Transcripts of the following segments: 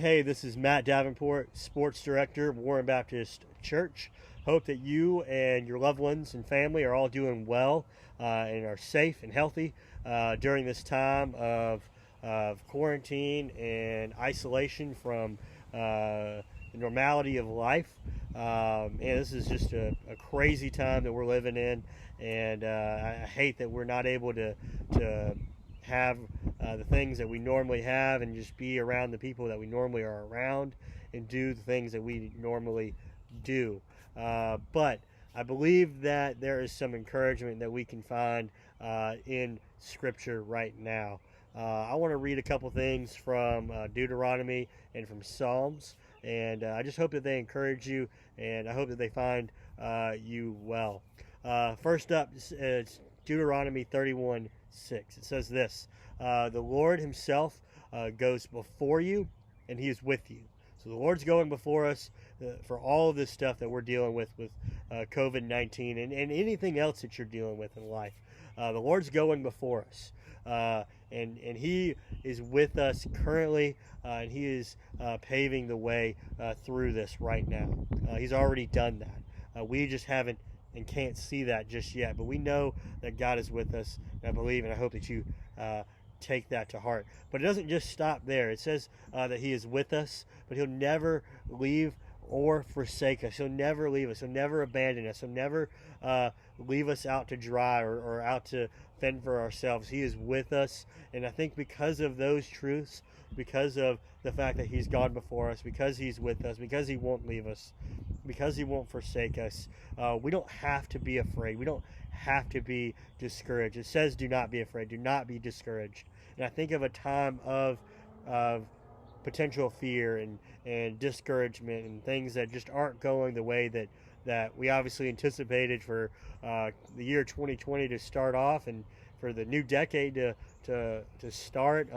Hey, this is Matt Davenport, Sports Director of Warren Baptist Church. Hope that you and your loved ones and family are all doing well and are safe and healthy during this time of quarantine and isolation from the normality of life. And this is just a crazy time that we're living in, and I hate that we're not able to have the things that we normally have and just be around the people that we normally are around and do the things that we normally do. But I believe that there is some encouragement that we can find in Scripture right now. I want to read a couple things from Deuteronomy and from Psalms, and I just hope that they encourage you, and I hope that they find you well. First up is Deuteronomy 31:6. It says this: the Lord himself goes before you, and he is with you. So the Lord's going before us for all of this stuff that we're dealing with COVID-19 and anything else that you're dealing with in life. The Lord's going before us, and he is with us currently, and he is paving the way through this right now. He's already done that. We just haven't and can't see that just yet, but we know that God is with us, and I believe and I hope that you take that to heart. But it doesn't just stop there. It says that he is with us, but he'll never leave or forsake us. He'll never leave us. He'll never abandon us. He'll never leave us out to dry or out to fend for ourselves. He is with us, and I think because of those truths, because of the fact that he's gone before us, because he's with us, because he won't leave us, because he won't forsake us, we don't have to be afraid. We don't have to be discouraged. It says, do not be afraid. Do not be discouraged. And I think of a time of potential fear and discouragement and things that just aren't going the way that we obviously anticipated for the year 2020 to start off and for the new decade to start.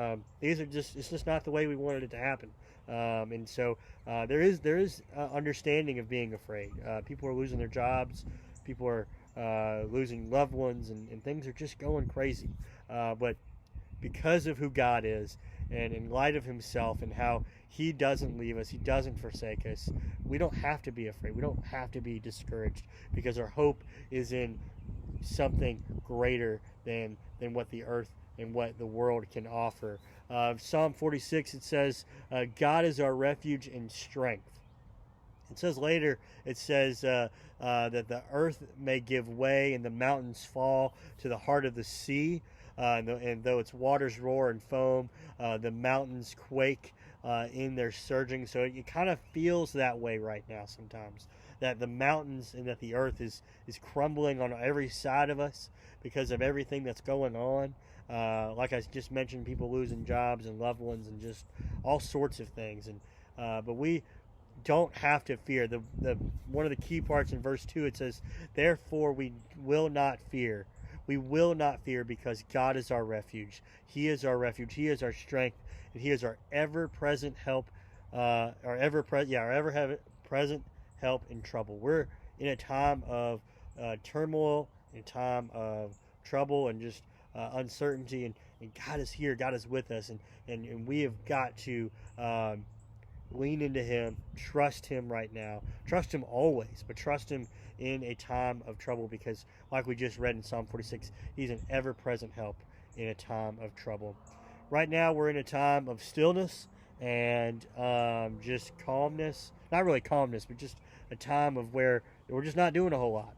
It's just not the way we wanted it to happen. And so there is understanding of being afraid. People are losing their jobs. People are losing loved ones, and things are just going crazy. But because of who God is, and in light of himself and how he doesn't leave us, he doesn't forsake us, we don't have to be afraid. We don't have to be discouraged, because our hope is in something greater than what the earth and what the world can offer. Psalm 46, it says, God is our refuge and strength. It says later, it says that the earth may give way and the mountains fall to the heart of the sea. And though its waters roar and foam, the mountains quake in their surging. So it kind of feels that way right now sometimes, that the mountains and that the earth is crumbling on every side of us because of everything that's going on. Like I just mentioned, people losing jobs and loved ones and just all sorts of things. And but we don't have to fear. The one of the key parts in verse 2, it says, therefore we will not fear. We will not fear, because God is our refuge. He is our refuge. He is our strength, and he is our ever-present help. Our ever-present help in trouble. We're in a time of turmoil, in a time of trouble, and just uncertainty. And God is here. God is with us, and we have got to lean into him, trust him right now, trust him always, but trust him in a time of trouble, because like we just read in Psalm 46, he's an ever-present help in a time of trouble. Right now we're in a time of stillness and just calmness, not really calmness, but just a time of where we're just not doing a whole lot.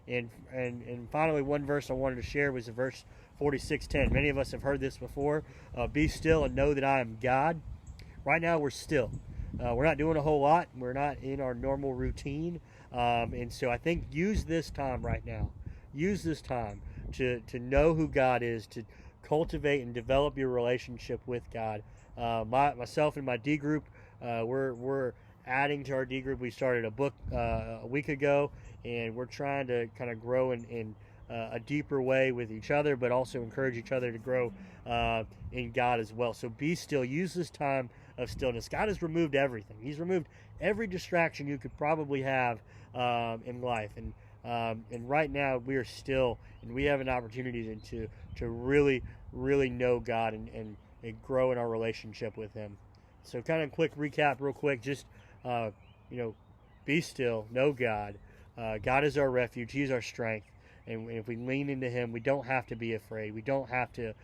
And finally, one verse I wanted to share was verse 46:10. Many of us have heard this before. Be still and know that I am God. Right now we're still. We're not doing a whole lot. We're not in our normal routine. And so I think use this time right now. Use this time to know who God is, to cultivate and develop your relationship with God. Myself and my D group, we're adding to our D group. We started a book a week ago, and we're trying to kind of grow in a deeper way with each other, but also encourage each other to grow in God as well. So be still. Use this time of stillness. God has removed everything. He's removed every distraction you could probably have in life, and right now we are still, and we have an opportunity to really know God and grow in our relationship with him. So kind of quick recap, real quick. Just you know, be still, know God. God is our refuge. He's our strength. And if we lean into Him, we don't have to be afraid. We don't have to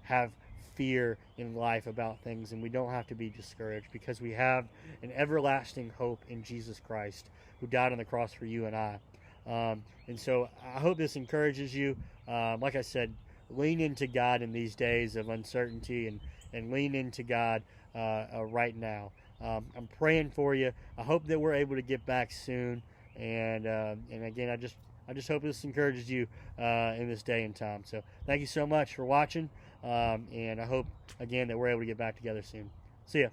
have fear in life about things, and we don't have to be discouraged because we have an everlasting hope in Jesus Christ, who died on the cross for you and I. And so I hope this encourages you. Like I said, lean into God in these days of uncertainty, and lean into God right now. I'm praying for you. I hope that we're able to get back soon. And again, I just hope this encourages you in this day and time. So thank you so much for watching. And I hope, again, that we're able to get back together soon. See ya.